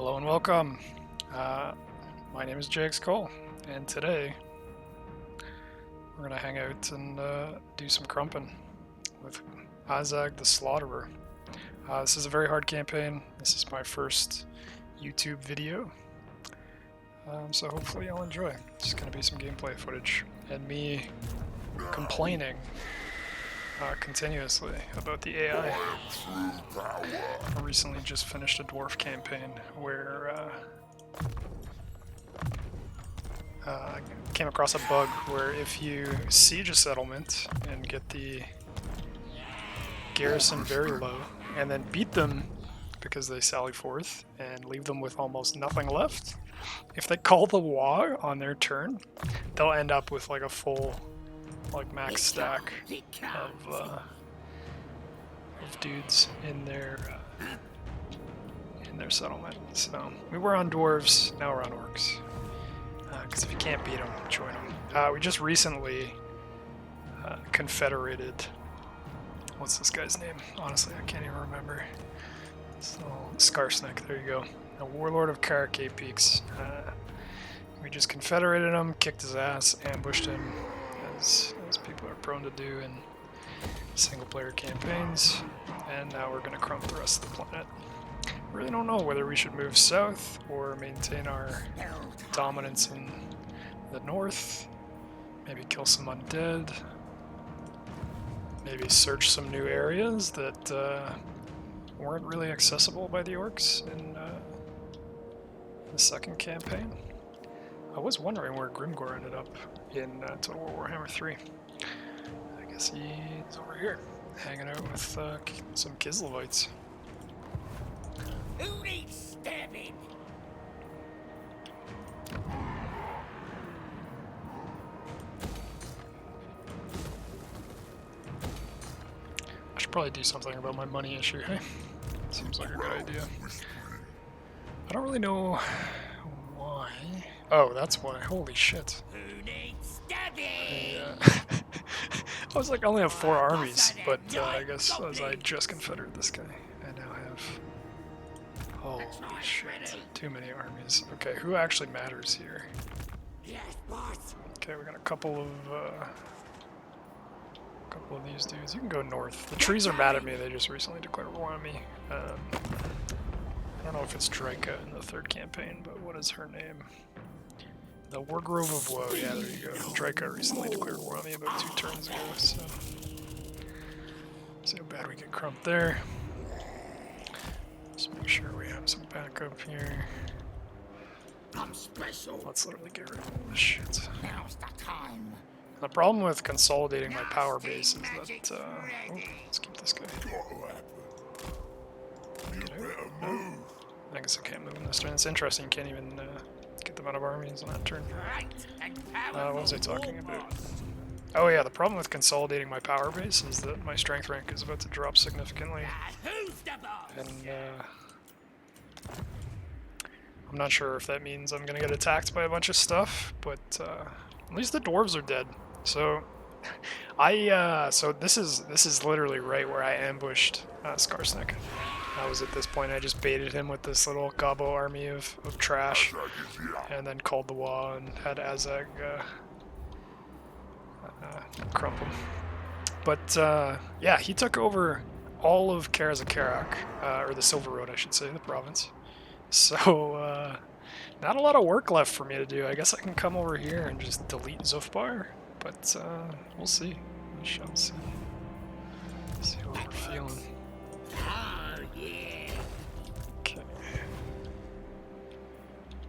Hello and welcome. My name is Azhag, and today we're gonna hang out and do some krumpin with Azhag the Slaughterer. This is a very hard campaign. This is my first YouTube video, so hopefully you'll enjoy. It's gonna be some gameplay footage and me complaining continuously about the AI. I recently just finished a dwarf campaign where I came across a bug where if you siege a settlement and get the garrison very low and then beat them because they sally forth and leave them with almost nothing left, if they call the war on their turn, they'll end up with like a full max stack of dudes in their settlement. So we were on dwarves, now we're on orcs. Because if you can't beat them, join them. We just recently confederated. What's this guy's name? Honestly, I can't even remember. So Skarsnik, there you go. A warlord of Karakay Peaks. We just confederated him, kicked his ass, ambushed him, as people are prone to do in single-player campaigns, and now we're going to crump the rest of the planet. Really don't know whether we should move south or maintain our dominance in the north, maybe kill some undead, maybe search some new areas that weren't really accessible by the orcs in the second campaign. I was wondering where Grimgor ended up in Total War Warhammer 3. I guess he's over here, hanging out with some Kislevites. Who needs stabbing? I should probably do something about my money issue, hey? Seems like a good idea. I don't really know why. Oh, that's why. Holy shit. Who needs stabbing? I was like, I only have 4 armies, but I guess as I just confederated this guy, I now have... Holy shit. Too many armies. Okay, who actually matters here? Yes, boss. Okay, we got a couple of these dudes. You can go north. The trees are mad at me. They just recently declared war on me. I don't know if it's Draika in the third campaign, but what is her name? The Wargrove of Woe. Yeah, there you go. Draika recently declared war on me about 2 turns ago, so... See how bad we get crumped there. Just make sure we have some backup here. I'm special. Let's literally get rid of all this shit. Now's the time. The problem with consolidating my power base is that, oh, let's keep this guy. No. I guess I can't move in this turn. It's interesting, you can't even get them out of armies on that turn. What was I talking about? Oh yeah, the problem with consolidating my power base is that my strength rank is about to drop significantly. And I'm not sure if that means I'm gonna get attacked by a bunch of stuff, but at least the dwarves are dead. So so this is literally right where I ambushed Skarsnik. I was at this point, I just baited him with this little gobbo army of trash, and then called the wall and had Azhag crump him. But yeah, he took over all of Karazakarak, or the Silver Road I should say, the province. So not a lot of work left for me to do. I guess I can come over here and just delete Zufbar, but we'll see. We shall see. See what we're feeling. Okay.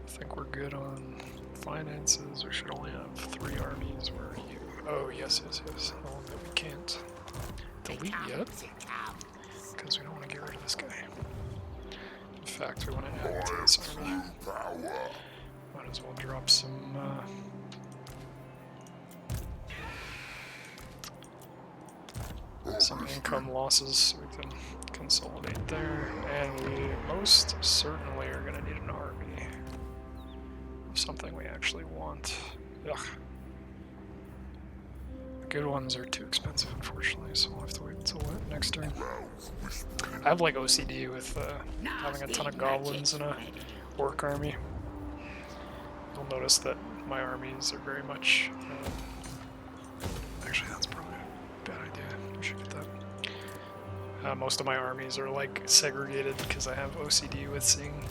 I think we're good on finances. We should only have 3 armies. Where are you? Oh, yes. Oh, no, we can't delete yet, because we don't want to get rid of this guy. In fact, we want to add to this army. Might as well drop some income losses so we can consolidate there, and we most certainly are going to need an army of something we actually want. Ugh. The good ones are too expensive, unfortunately, so we'll have to wait until next turn. I have like OCD with having a ton of goblins in a orc army. You'll notice that my armies are very much... actually, that's probably a bad idea. We should get that. Most of my armies are like segregated because I have OCD with seeing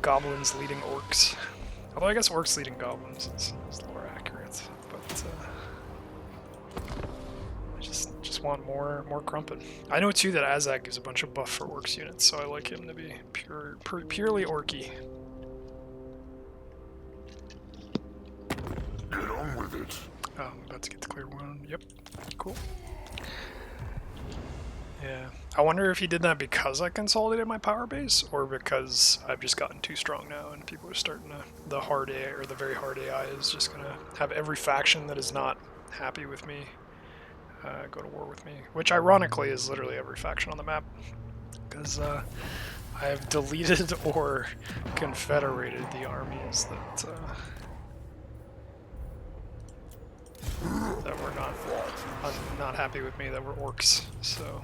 goblins leading orcs. Although I guess orcs leading goblins is more accurate, but I just want more krumpin. I know too that Azhag gives a bunch of buff for orcs units, so I like him to be purely orky. Get on with it. Oh, I'm about to get the clear one. Yep, cool. Yeah, I wonder if he did that because I consolidated my power base, or because I've just gotten too strong now and people are starting to... The hard AI, or the very hard AI, is just gonna have every faction that is not happy with me go to war with me. Which, ironically, is literally every faction on the map. Because I have deleted or confederated the armies that... that were not happy with me, that were orcs. So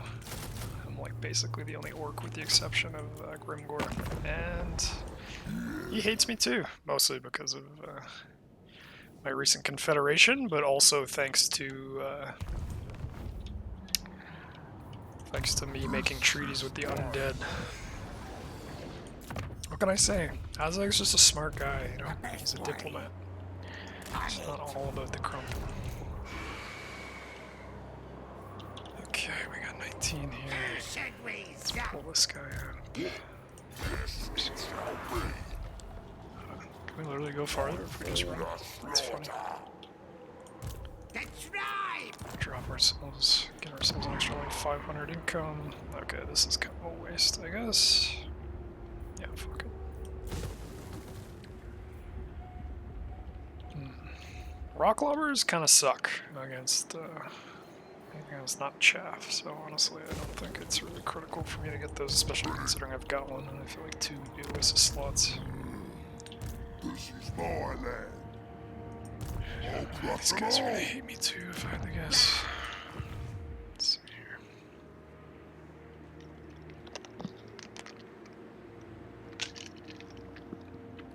I'm like basically the only orc with the exception of Grimgor, and he hates me too, mostly because of my recent confederation, but also thanks to me making treaties with the undead. What can I say? Azhag's just a smart guy, you know. He's a diplomat. It's not all about the crumple. Okay, we got 19 here. Let's pull this guy out. Can we literally go farther if we just run? That's funny. Drop ourselves, get ourselves an extra like 500 income. Okay, this is kind of a waste, I guess. Yeah, fuck it. Rock lobbers kind of suck against anything that's not chaff, so honestly I don't think it's really critical for me to get those, especially considering I've got one and I feel like 2 would be a waste of slots. This is my land. These guys are gonna hate me too if I had to guess. Let's see here.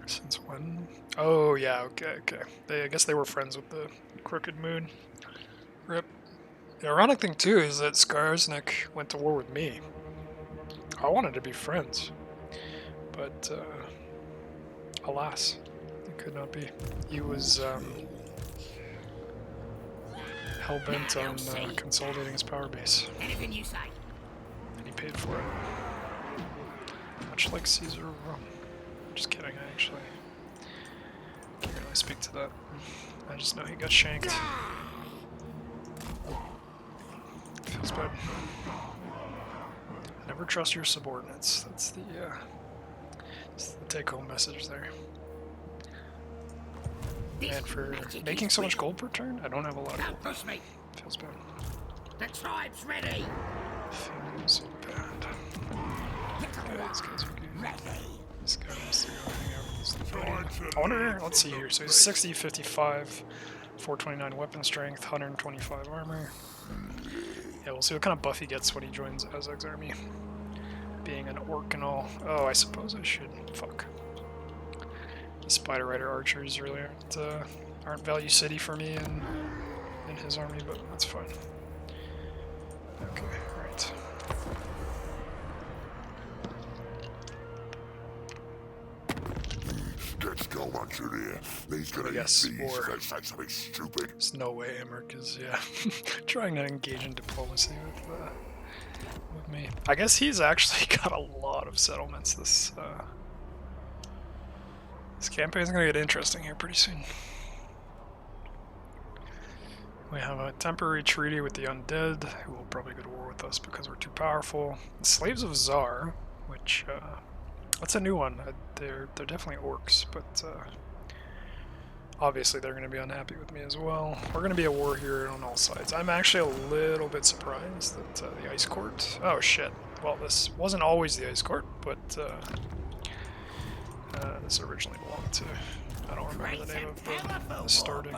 Since when? Oh yeah, okay. I guess they were friends with the Crooked Moon. Rip. The ironic thing too is that Skarsnik went to war with me. I wanted to be friends, but alas, it could not be. He was hell-bent on consolidating his power base. Anything you say. And he paid for it. Much like Caesar of Rome. Just kidding, I actually can't really speak to that. I just know he got shanked. Feels bad. Never trust your subordinates. That's the take-home message there. And for making so much gold per turn, I don't have a lot of gold. Feels bad. The tribe's ready. Feeling so bad. Okay, these guys are good. This guy wants to go hang out with this buddy. I wonder, let's see here. So he's 60, 55, 429 weapon strength, 125 armor. Yeah, we'll see what kind of buff he gets when he joins Azhag's army. Being an orc and all. Oh, I suppose I should. Fuck. The Spider Rider archers really aren't value city for me in his army, but that's fine. Okay, right. Let's go, Manchuria. These gonna Yes, eat or- these. They say something stupid. There's no way Emmerich is, trying to engage in diplomacy with me. I guess he's actually got a lot of settlements. This campaign's gonna get interesting here pretty soon. We have a temporary treaty with the undead, who will probably go to war with us because we're too powerful. The Slaves of Tsar, which, that's a new one. They're definitely orcs, but obviously they're going to be unhappy with me as well. We're going to be at war here on all sides. I'm actually a little bit surprised that the Ice Court... Oh shit. Well, this wasn't always the Ice Court, but this originally belonged to... I don't remember the name of the starting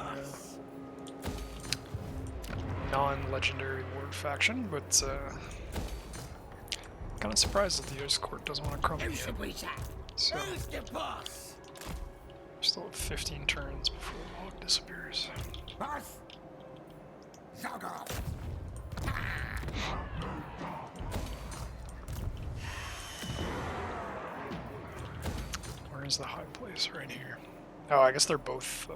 non-legendary lord faction, but kind of surprised that the Ice Court doesn't want to crumble Who yet. should we chat? So Who's the boss? still have 15 turns before the log disappears. Boss? Azhag. Where is the high place? Right here. Oh, I guess they're both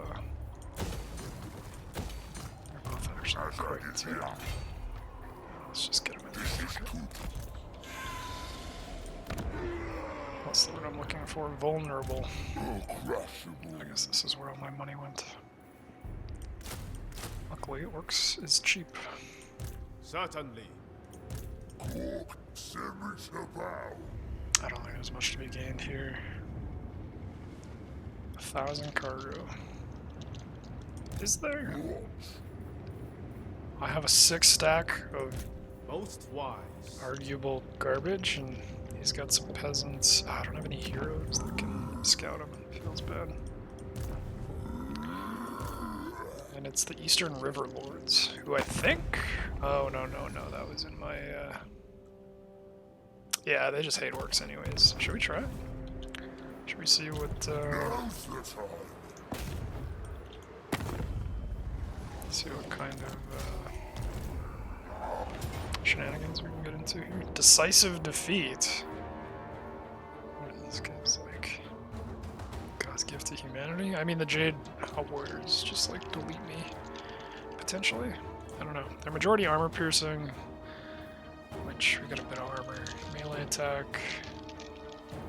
actually quite. Let's just get them in there. What's the word I'm looking for? Vulnerable. I guess this is where all my money went. Luckily, orcs is cheap. Certainly. I don't think there's much to be gained here. 1,000 cargo. Is there? I have a 6-stack of Most wise. arguable garbage, and he's got some peasants. Oh, I don't have any heroes that can scout him. Feels bad. And it's the Eastern River Lords, who I think... Oh, no, that was in my... Yeah, they just hate orcs anyways. Should we try? Should we see what... See what kind of shenanigans we can get into here. Decisive defeat. What are these guys like? God's gift to humanity? I mean, the Jade Warriors just like delete me. Potentially? I don't know. They're majority armor piercing, which we got a bit of armor. Melee attack.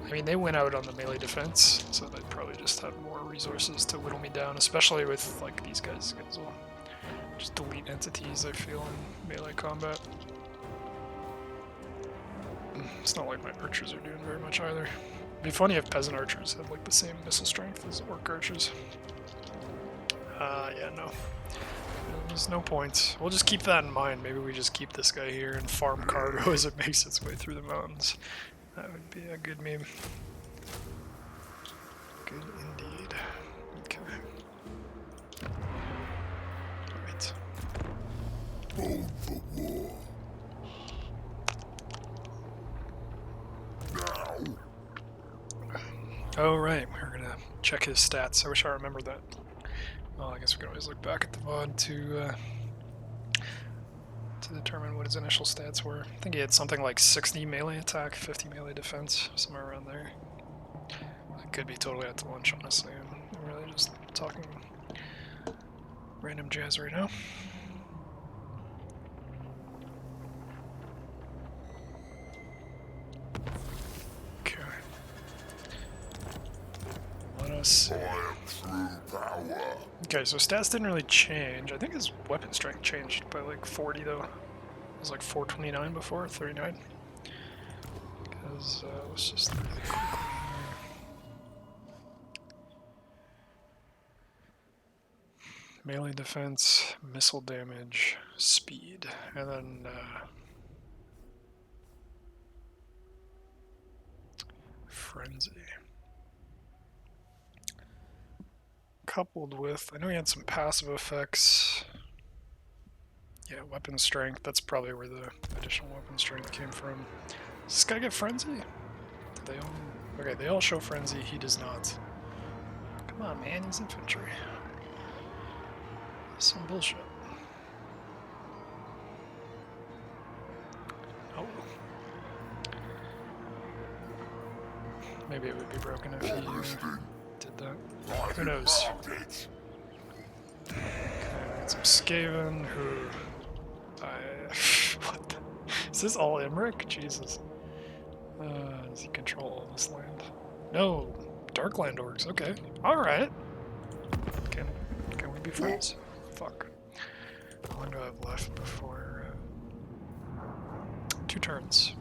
I mean, they went out on the melee defense, so they probably just have more resources to whittle me down, especially with like these guys will just delete entities, I feel, in melee combat. It's not like my archers are doing very much either. It'd be funny if peasant archers had like the same missile strength as orc archers. Yeah, no. There's no point. We'll just keep that in mind. Maybe we just keep this guy here and farm cargo as it makes its way through the mountains. That would be a good meme. Good indeed. Okay. Alright. Oh right, we're gonna check his stats. I wish I remembered that. Well, I guess we can always look back at the VOD to determine what his initial stats were. I think he had something like 60 melee attack, 50 melee defense, somewhere around there. I could be totally at the lunch, honestly. I'm really just talking random jazz right now. Okay. Let us see. Okay, so stats didn't really change. I think his weapon strength changed by like 40 though. It was like 429 before, 39. Because let's just really quickly here. Melee defense, missile damage, speed, and then frenzy. Coupled with, I know he had some passive effects. Yeah, weapon strength, that's probably where the additional weapon strength came from. Does this guy get frenzy? Do they all? Okay, they all show frenzy, he does not. Come on, man, he's infantry. Some bullshit. Oh. Maybe it would be broken if he did that. Who knows? Okay, we got some Skaven who what the, is this all Emmerich? Jesus. Does he control all this land? No, Darkland orcs, okay. Alright. Can we be friends? Fuck. How long do I have left before 2 turns?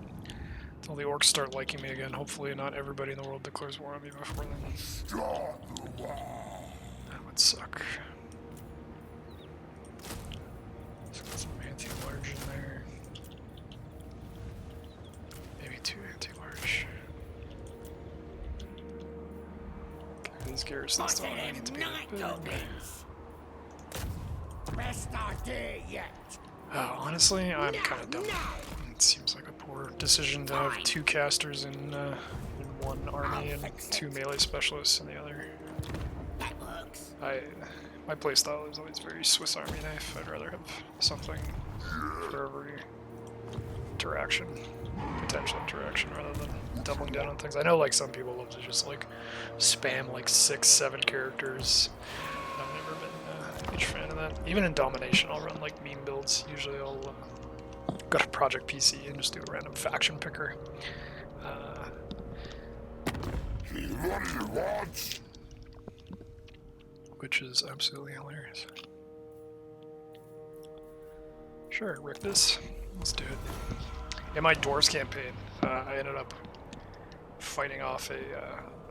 Until the orcs start liking me again. Hopefully not everybody in the world declares war on me before then. That would suck. Let's get some anti-large in there. Maybe 2 anti-large. Okay, these garrisons don't really need to be that big. Best idea yet. Honestly, I'm kind of dumb. It seems like a poor decision to have 2 casters in one army and 2 melee specialists in the other. That works. My playstyle is always very Swiss Army knife. I'd rather have something for every interaction, potential interaction, rather than doubling down on things. I know like some people love to just like spam like 6, 7 characters. I've never been a huge fan of that. Even in Domination, I'll run like meme builds. Usually I'll go to Project PC and just do a random faction picker. What do you want? Which is absolutely hilarious. Sure, Rictus. Let's do it. In my Dwarves campaign, I ended up fighting off a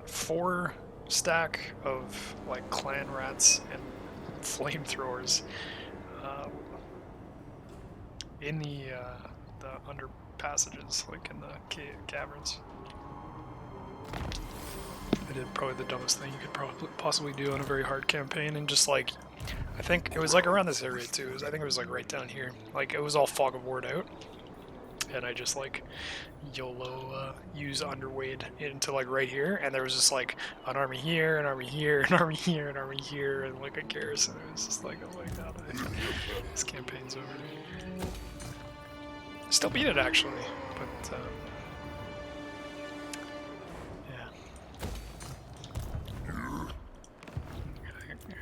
4 stack of like clan rats and flamethrowers in the under passages, like in the caverns. I did probably the dumbest thing you could possibly do on a very hard campaign, and just like, I think it was like around this area too. I think it was like right down here. Like it was all fog of war out, and I just like YOLO use underweight into like right here, and there was just like an army here, an army here, an army here, an army here, and like a garrison. It was just like, oh my god, this campaign's over. Still beat it actually, but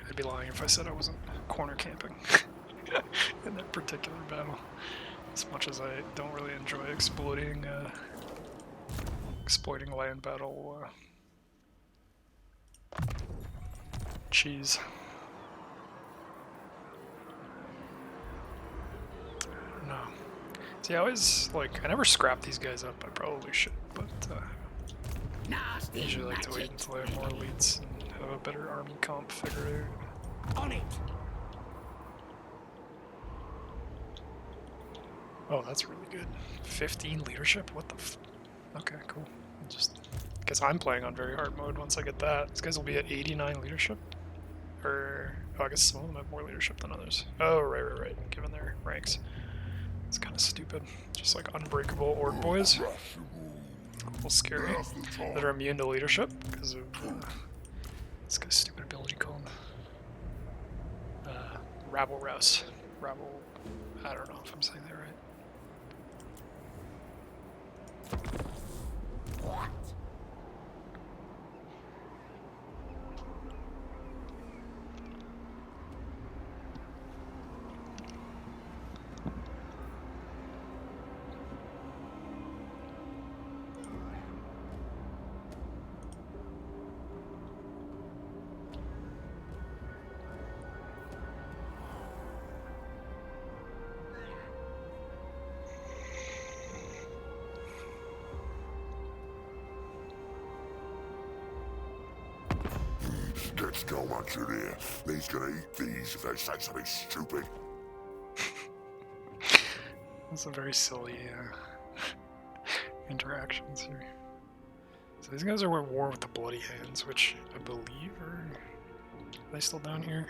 I'd be lying if I said I wasn't corner camping in that particular battle. As much as I don't really enjoy exploiting land battle cheese. I don't know. See, I always like, I never scrap these guys up. I probably should, but I usually like to wait until I have more elites and have a better army comp figured out. On it. Oh, that's really good. 15 leadership? What the f... Okay, cool. Just... Guess I'm playing on very hard mode once I get that. These guys will be at 89 leadership? Or... Oh, I guess some of them have more leadership than others. Oh, right. Given their ranks. It's kind of stupid. Just like unbreakable orc boys. A little scary. That are immune to leadership because of this guy's stupid ability called Rabble Rouse. Rabble... I don't know if I'm saying that right. What? Let's go, once you're here. He's gonna eat these if they say something stupid. That's a very silly interactions here. So these guys are at war with the Bloody Hands, which I believe are they still down here?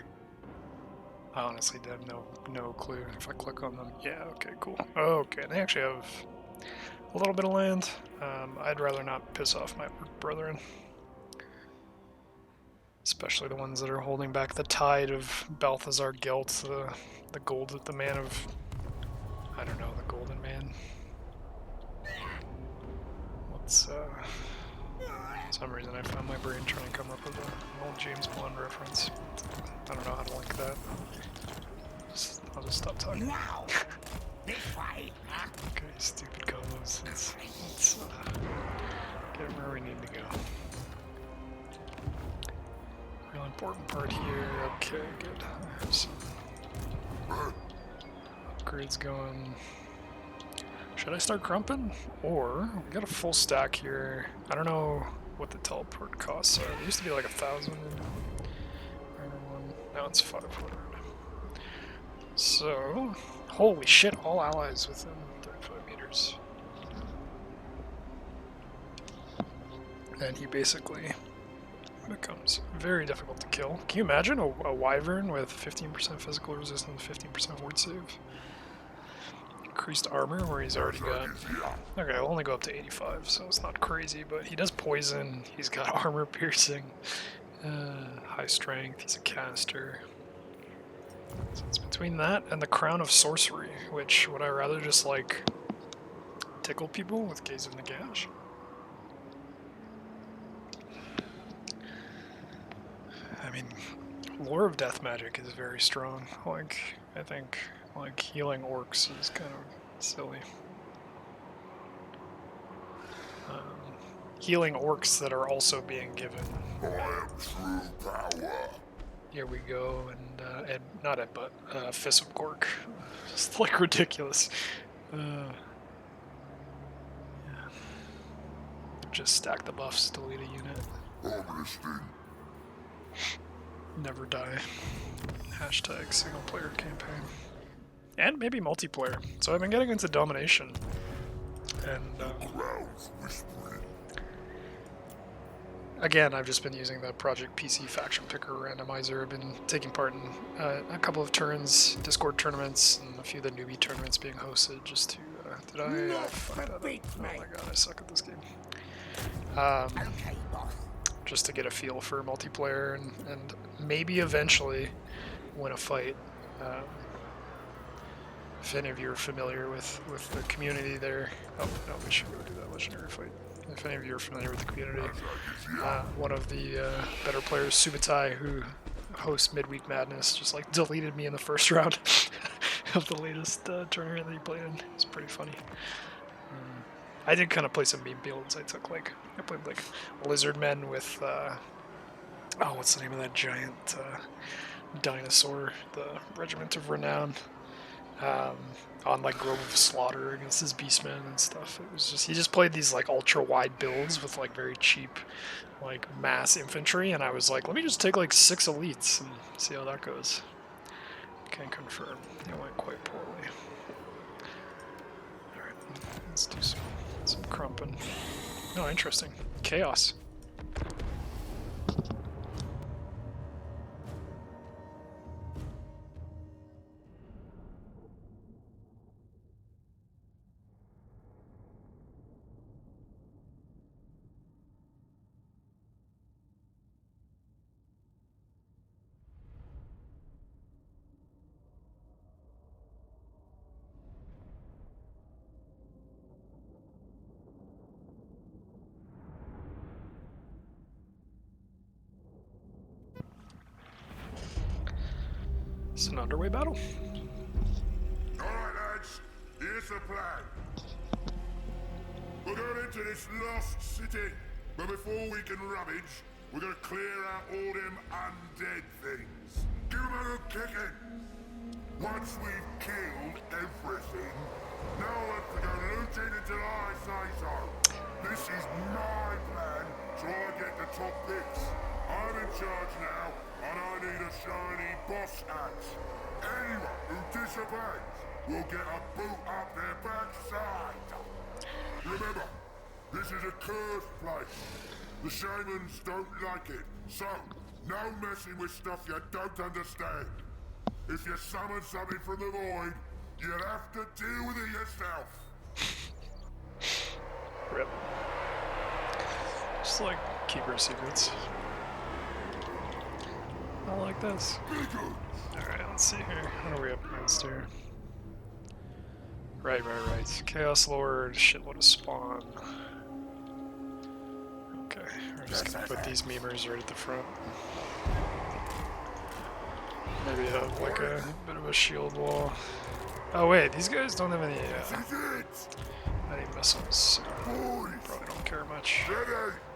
I honestly have no clue. If I click on them, yeah, okay, cool. Okay, they actually have a little bit of land. I'd rather not piss off my brethren. Especially the ones that are holding back the tide of Balthazar Gelt, the gold, the man of, I don't know, the golden man. What's, for some reason I found my brain trying to come up with an old James Bond reference. I don't know how to link that. I'll just stop talking. Now. This way. Huh? Okay, stupid combos. Let's get where we need to go. Real important part here. Okay, good. I have some upgrades going. Should I start grumping? Or, we got a full stack here. I don't know what the teleport costs are. It used to be like 1,000. Now it's 500. So, holy shit, all allies within 35 meters. And he basically becomes very difficult to kill. Can you imagine a wyvern with 15% physical resistance, 15% ward save? increased armor where he's already got... Okay, I'll only go up to 85, so it's not crazy, but he does poison, he's got armor piercing, high strength, he's a caster. So it's between that and the Crown of Sorcery, which would I rather just like tickle people with Gaze of Nagash? I mean, Lore of Death Magic is very strong. Like, I think, like, healing orcs is kind of silly. Healing orcs that are also being given. I am true power. Here we go, and not Ed, but Fist of Gork. Just like ridiculous. Yeah. Just stack the buffs, delete a unit. Ominous thing. Never die. Hashtag single player campaign. And maybe multiplayer. So I've been getting into domination. And Crowds whispering. again, I've just been using the Project PC Faction Picker randomizer. I've been taking part in a couple of turns, Discord tournaments, and a few of the newbie tournaments being hosted just to... did I... fuck that up. Oh my god, I suck at this game. Okay, boss. Just to get a feel for multiplayer and maybe eventually win a fight. If any of you are familiar with the community there... Oh, no, we should go do that legendary fight. If any of you are familiar with the community, one of the better players, Subutai, who hosts Midweek Madness, just like deleted me in the first round of the latest tournament that he played in. It's pretty funny. I did kind of play some meme builds. I played like Lizardmen with oh, what's the name of that giant dinosaur? The Regiment of Renown. On like Grove of Slaughter against his Beastmen and stuff. It was just, he just played these like ultra wide builds with like very cheap like mass infantry, and I was like, let me just take like 6 elites and see how that goes. Can confirm it went quite poorly. Alright, let's do some krumpin. Oh, interesting. Chaos. It's an underway battle. Alright, lads, here's the plan. We're going into this lost city, but before we can rummage, we're gonna clear out all them undead things. Give them a good kicking. Once we've killed everything, no one to go looting until I say so. This is my plan, so I get the top bits. I'm in charge now, and I need a shiny boss hat. Anyone who disobeys will get a boot up their backside. Remember, this is a cursed place. The shamans don't like it, so no messing with stuff you don't understand. If you summon something from the void, you'll have to deal with it yourself. Rip. Just like Keeper Secrets. I like this. Alright, let's see here. What are we up against here? Right. Chaos Lord, shitload of spawn. Okay, we're just gonna put these memers right at the front. Maybe have like a bit of a shield wall. Oh wait, these guys don't have any missiles, so probably don't care much.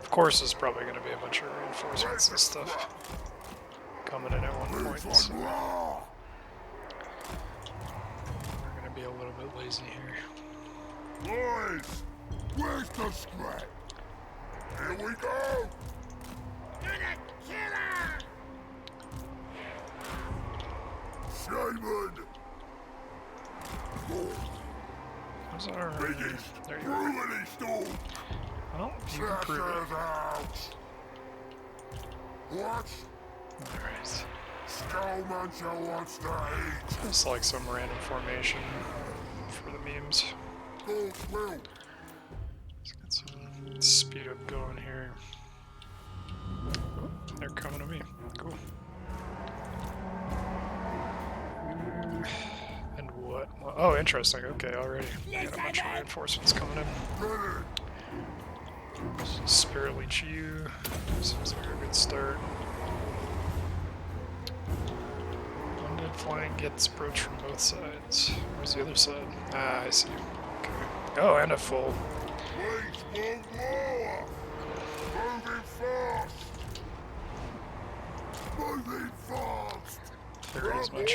Of course, there's probably gonna be a bunch of reinforcements and stuff coming in at one point, so we're gonna be a little bit lazy here. Boys, where's the scrap? Here we go! You're the killer! Shaman! How's our... Biggest, There you go. brutally stalled! Well, you can prove Slashers it. out! What? Alright. Skullmuncher wants to eat! Just like some random formation. for the memes. God's will. Let's get some speed up going here. Oh, they're coming to me. Cool. And what? Oh, interesting. Okay, already. We got a bunch of reinforcements coming in. Ready. Spirit Leech you. Seems like a good start. Undead flying gets approached from both sides. Where's the other side? Ah, I see. Okay. Oh, and a full. Wait one more. Moving fast. Moving fast. Figured as much.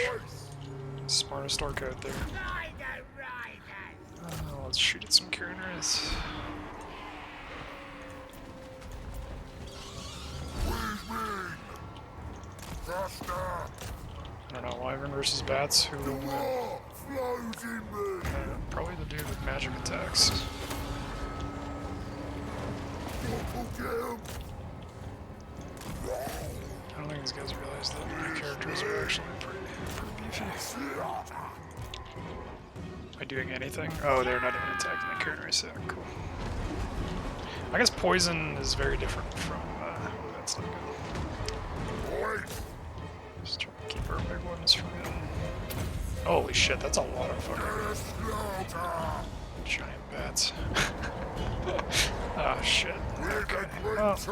Smartest orc out there. Rider, riders. Let's shoot at some Karen Wraiths. Where's me? Faster. I don't know, Wyvern versus Bats, who will win? More flows in me. Probably the dude with magic attacks. Don't forget him. I don't think these guys realize that my characters are actually pretty beefy. Am I doing anything? Oh, they're not even attacking the Karen Wraiths. Yeah, cool. I guess poison is very different from, that's not good. Boys. Just try to keep our big ones from getting... Holy shit, that's a lot of fucking Let us slaughter. giant bats. Oh shit. We're Okay. the great Well, choice.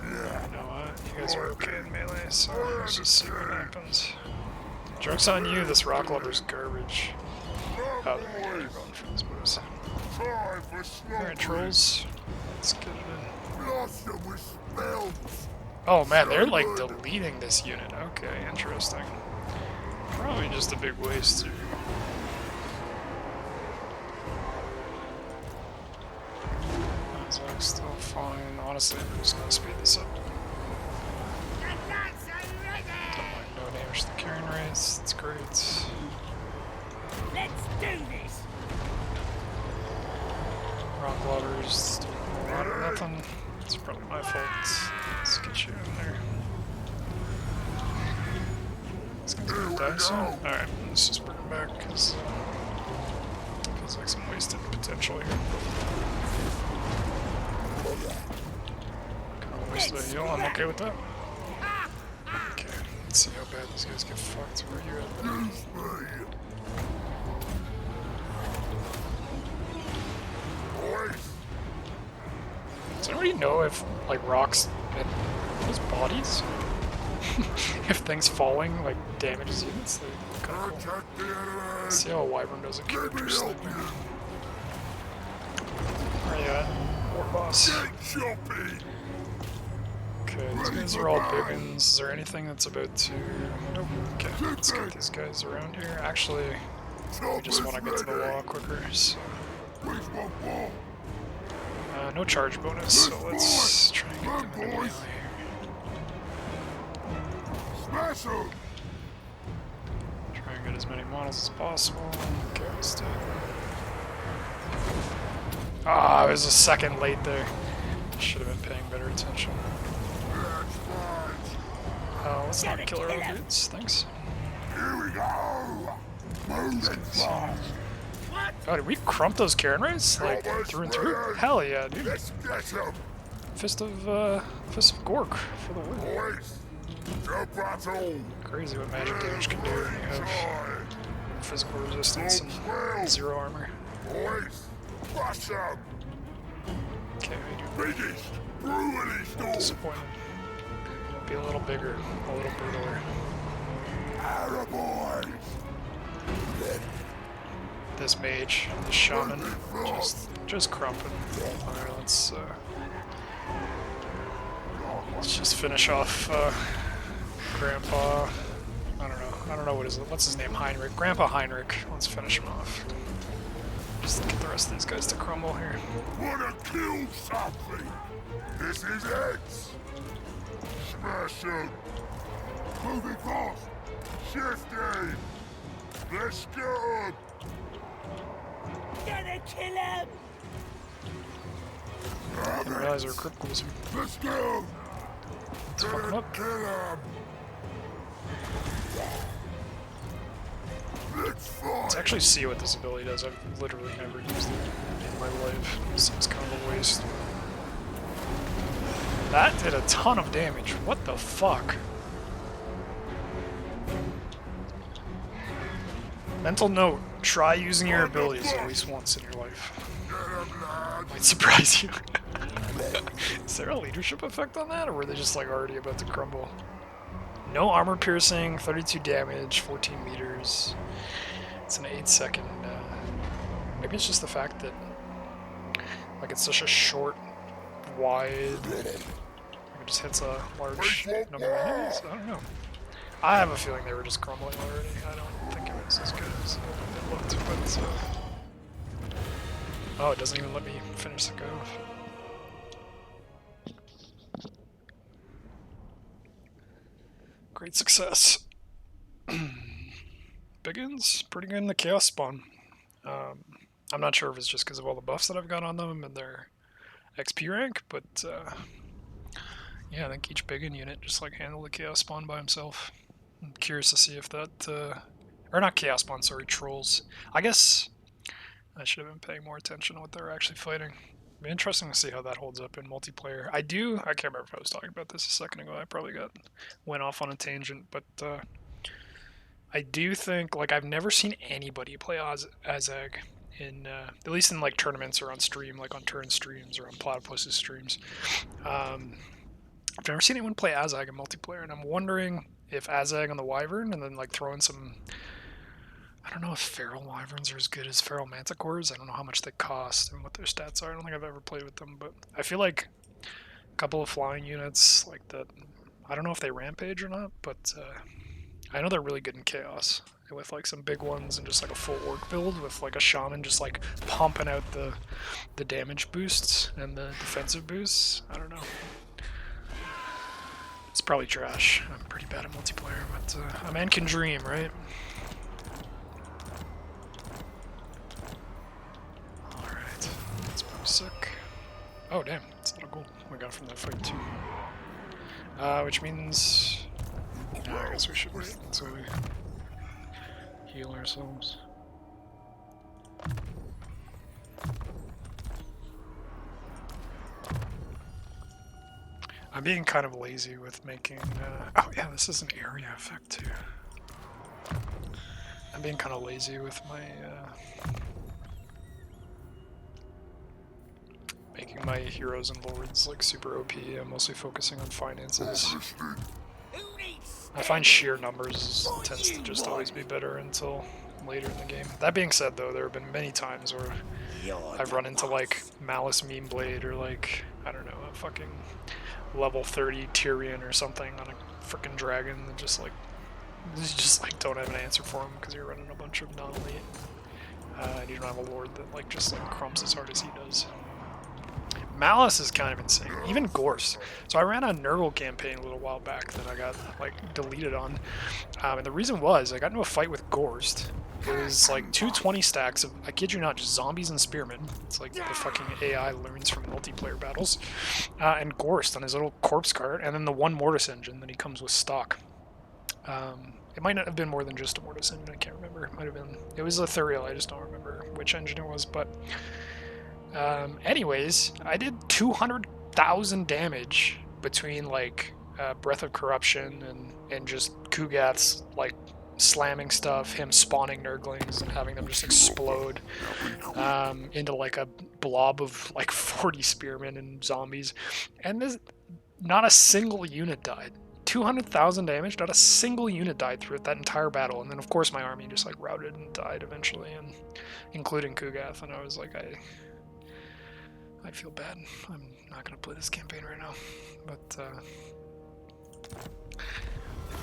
you know what? You guys are okay in melee, so let's just see what happens. Joke's on you, this rock lover's garbage. Oh, there we go, you're going for this booze. Time for slaughter. Alright, trolls. Let's get it in. Blossom with spells. Oh man, they're like deleting this unit. Okay, interesting. Probably just a big waste here. Azhag's still fine. Honestly, I'm just gonna speed this up. The lads are ready. Don't mind no damage to the Karen Wraiths. It's great. Let's do this. Rock Lovers doing a lot of nothing. It's probably my fault. Let's get you in there. This guy's gonna die soon. Alright, let's just bring him back because feels like some wasted potential here. Kind of wasted a heal. I'm okay with that. Okay, let's see how bad these guys get fucked. Where are you at? Use me. Boys. Does anybody know if, like, rocks and those bodies, if things falling, like, damages units? They're kind of cool. Attack the enemy. See how a wyvern does a Let me character help sniping. you. Where are you at? War boss. Get jumpy. Okay, these guys are all big ones. Is there anything that's about to... Nope. Okay, let's get these guys around here. Actually, we just want to get to the wall quicker, so... Where's my ball? no charge bonus, so let's try and get them into melee here. Smash him. Try and get as many models as possible. Okay, let's do it. Ah, I was a second late there. Should have been paying better attention. That's right. Let's not kill our own dudes, thanks. Here we go. Moving fast. What? Oh, did we crump those Karen Wraiths? Like, through and through? Hell yeah, dude. Let's get him. Fist of Gork for the win. Boys. To battle. Crazy what magic damage can do when you have physical resistance and zero armor. Boys. Crush him. Okay, we do Biggest. Brutally storm. disappointed. Be a little bigger, a little brutaler. Arrow boys. This mage, this shaman, just crumping. Alright, let's just finish off Grandpa. I don't know what's his name, Heinrich. Grandpa Heinrich. Let's finish him off. Just get the rest of these guys to crumble here. Wanna kill something? This is it. Smash him. Moving fast. Shifting. Let's go. Gonna kill him. I didn't realize they were cripples. Let's go. Let's fuck him up. Kill him. Let's fight. Let's actually see what this ability does. I've literally never used it in my life. It seems kind of a waste. That did a ton of damage. What the fuck? Mental note, try using your abilities at least once in your life. Might surprise you. Is there a leadership effect on that, or were they just like already about to crumble? No armor piercing, 32 damage, 14 meters. It's an 8-second. Maybe it's just the fact that like it's such a short, wide. It just hits a large number of enemies. I don't know. I have a feeling they were just crumbling already. I don't think it was as good as it looked. But oh, it doesn't even let me finish the go. Great success. Biggins, pretty good in the Chaos spawn. I'm not sure if it's just because of all the buffs that I've got on them and their XP rank, but yeah, I think each Biggin unit just like handled the Chaos spawn by himself. I'm curious to see if that, or not Chaos spawn, sorry, Trolls. I guess I should have been paying more attention to what they were actually fighting. It'd be interesting to see how that holds up in multiplayer. I can't remember if I was talking about this a second ago. I probably went off on a tangent, but I do think, like, I've never seen anybody play Azhag in, at least in like tournaments or on stream, like on turn streams or on Platypus's streams. I've never seen anyone play Azhag in multiplayer, and I'm wondering if Azhag on the Wyvern and then like throwing some, I don't know if feral wyverns are as good as feral manticores. I don't know how much they cost and what their stats are. I don't think I've ever played with them, but I feel like a couple of flying units like that, I don't know if they rampage or not, but I know they're really good in Chaos with like some big ones and just like a full orc build with like a shaman just like pumping out the damage boosts and the defensive boosts. I don't know. It's probably trash. I'm pretty bad at multiplayer, but a man can dream, right? Alright, that's probably sick. Oh damn, that's a lot of gold we got from that fight too. Which means... yeah, I guess we should wait until we heal ourselves. I'm being kind of lazy with making... oh yeah, this is an area effect too. I'm being kind of lazy with my... making my heroes and lords like super OP. I'm mostly focusing on finances. I find sheer numbers tends to just always be better until later in the game. That being said though, there have been many times where I've run into like Malice Meme Blade or like, I don't know, a fucking level 30 Tyrion or something on a freaking dragon that just like, you just like don't have an answer for him because you're running a bunch of non-elite. And you don't have a lord that like just like crumps as hard as he does. Malice is kind of insane. Even Gorse. So I ran a Nurgle campaign a little while back that I got like deleted on. And the reason was I got into a fight with Gorst. It was like 220 stacks of, I kid you not, just zombies and spearmen. It's like the fucking AI learns from multiplayer battles. And Gorst on his little corpse cart, and then the one Mortis engine that he comes with stock. It might not have been more than just a Mortis engine, I can't remember. It might have been, it was a Thuriel, I just don't remember which engine it was, but... anyways, I did 200,000 damage between like Breath of Corruption and just Kugath's like slamming stuff, him spawning Nurglings and having them just explode into like a blob of like 40 spearmen and zombies, and there's not a single unit died. 200,000 damage, not a single unit died through that entire battle, and then of course my army just like routed and died eventually, and including Kugath, and I was like, I feel bad. I'm not gonna play this campaign right now, but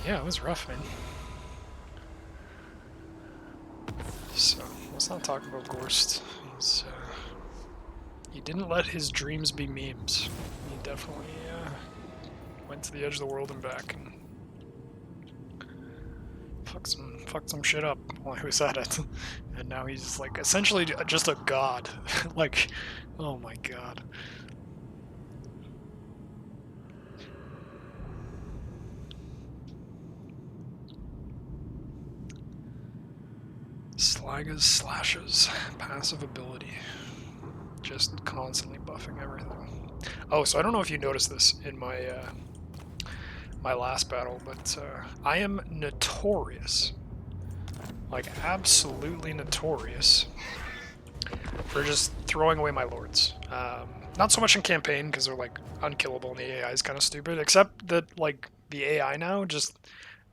yeah, it was rough, man. So let's not talk about Gorst. He didn't let his dreams be memes. He definitely went to the edge of the world and back and fucked some shit up while he was at it. And now he's like essentially just a god. Like, oh my god. Liga's slashes. Passive ability. Just constantly buffing everything. Oh, so I don't know if you noticed this in my my last battle, but I am notorious, like absolutely notorious, for just throwing away my lords. Not so much in campaign because they're like unkillable and the AI is kind of stupid. Except that like the AI now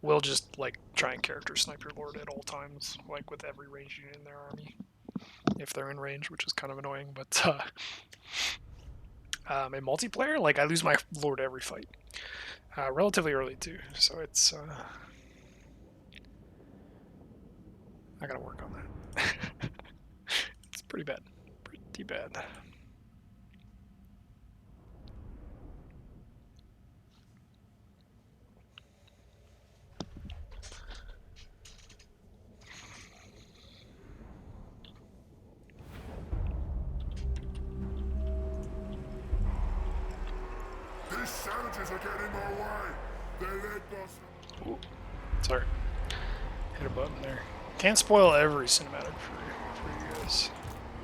will just like try and character snipe your lord at all times, like with every range unit in their army, if they're in range, which is kind of annoying. But in multiplayer, like I lose my lord every fight, relatively early too. So it's I gotta work on that. It's pretty bad, pretty bad. These savages are getting in my way. They're led by... Ooh, sorry, hit a button there. Can't spoil every cinematic for you guys.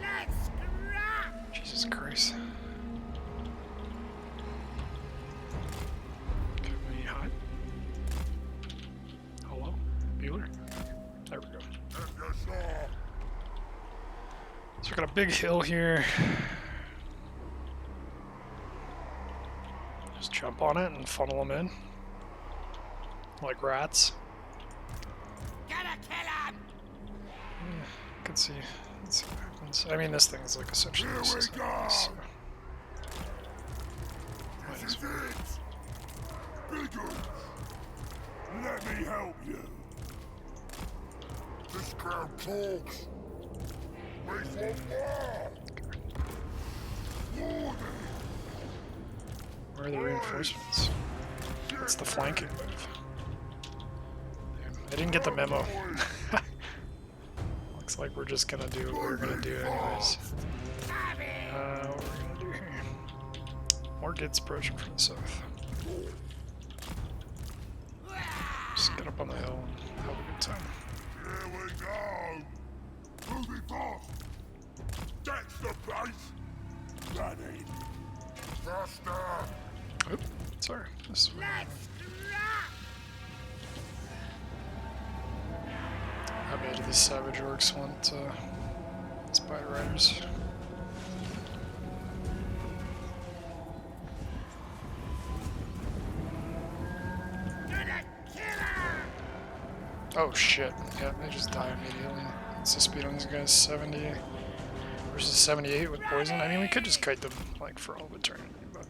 Let's scrap! Jesus Christ. Can we hide? Hello? Bueller? There we go. So we got a big hill here. Just jump on it and funnel them in. Like rats. Gotta kill him! Can see. Let's see what happens. I mean, this thing is like essentially Here we useless go. anyways, so. Might This as is well. it. Bigger. Let me help you. This crowd talks. We want more. More than Where are the reinforcements? It's the flanking move. Damn, I didn't get the memo. Looks like we're just gonna do what we're gonna do anyways. What we're gonna do here. More gets approaching from the south. Just get up on the hill and have a good time. Here we go. Moving fast. That's the place. Ready. Faster. Oop, sorry. This is where Let's scrap! I made these savage orcs want spy riders. Gonna kill him! Oh shit, yeah, they just die immediately. What's the speed on these guys? 70 versus 78 with poison? I mean, we could just kite them, like, for all of eternity, but...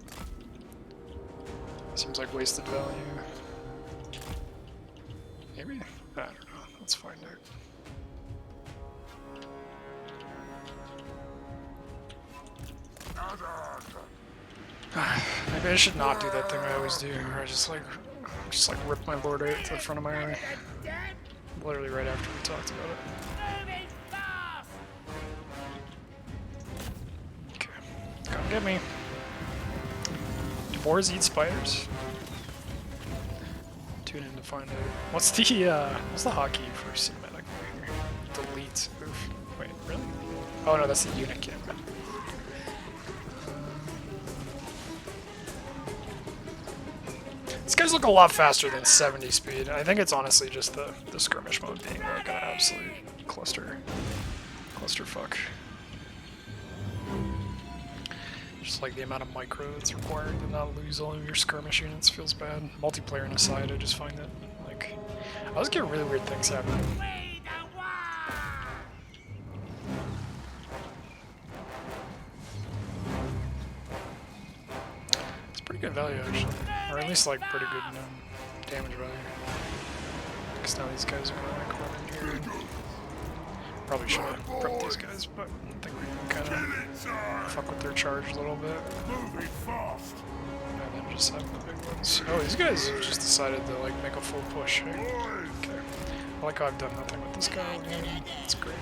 Seems like wasted value. Maybe? I don't know. Let's find out. Maybe I should not do that thing I always do, where I just like rip my lord out to the front of my army. Dead? Literally right after we talked about it. Moving fast! Okay, come get me. Do boars eat spiders? Tune in to find out. What's the hotkey for cinematic here? Delete. Oof. Wait, really? Oh no, that's the unit kit. These guys look a lot faster than 70 speed. I think it's honestly just the skirmish mode being like an absolute clusterfuck. Just like the amount of micro that's required to not lose all of your skirmish units feels bad. Multiplayer and aside, I just find it like I always get really weird things happening. We the war! It's pretty good value actually, or at least like pretty good damage value. Because now these guys are gonna like run in here. And probably should have prepped these guys, but I think we can kind of fuck with their charge a little bit. Moving fast. And then just have the big ones. Oh, these guys have just decided to like make a full push. Hey? Okay. I like how I've done nothing with this guy. It's great.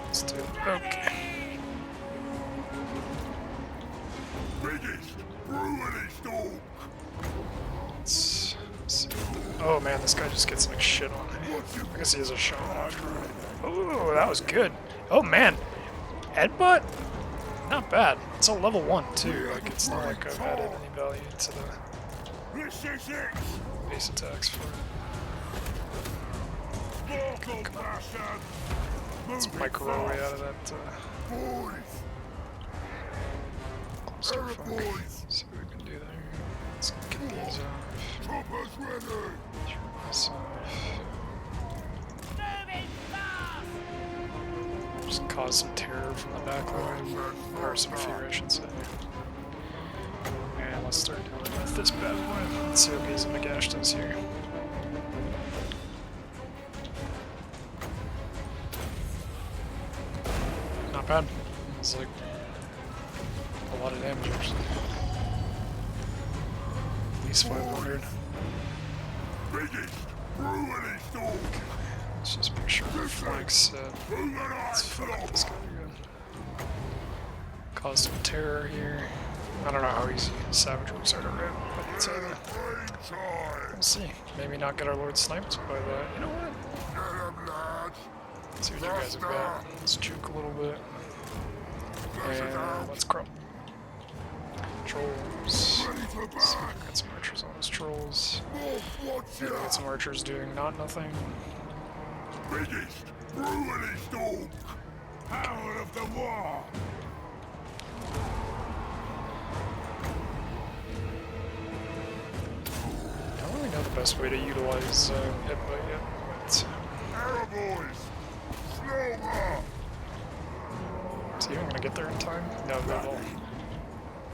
Let's do it. Okay. Biggest, brutally storm. Let's Oh man, this guy just gets like shit on. I guess he has a shot after. Oh, that was good. Oh man, Headbutt? Not bad. It's a level 1 too. Like it's not like I've added any value to the This is it! base attacks for it. Mortal bastard! Let's Moving micro our way fast. out of that Boys! cluster Arrow fuck. boys! See what we can do there. Let's get these off. Choppers ready! Turn this off. Moving fast! Just cause some terror from the back line. Or some fear, I should say. And let's start dealing with this bad boy. Let's see what Gaze of Nagash does here. Not bad. It's like a lot of damage actually. At least 500. Biggest brewery store! Let's just make sure our flank's set. Let's fuck up this guy again. Cause some terror here. I don't know how easy Savage Works are to rip, but we'll see. Maybe not get our Lord sniped, but you know what? Let's see what you guys have got. Let's juke a little bit. And let's crump. Trolls. Let's see, got some archers on those trolls. Maybe get some archers doing nothing. Biggest brewery store! Power of the war! I don't really know the best way to utilize Headbutt yet, but Arrow boys! Slower! is he even gonna get there in time? No, not at all.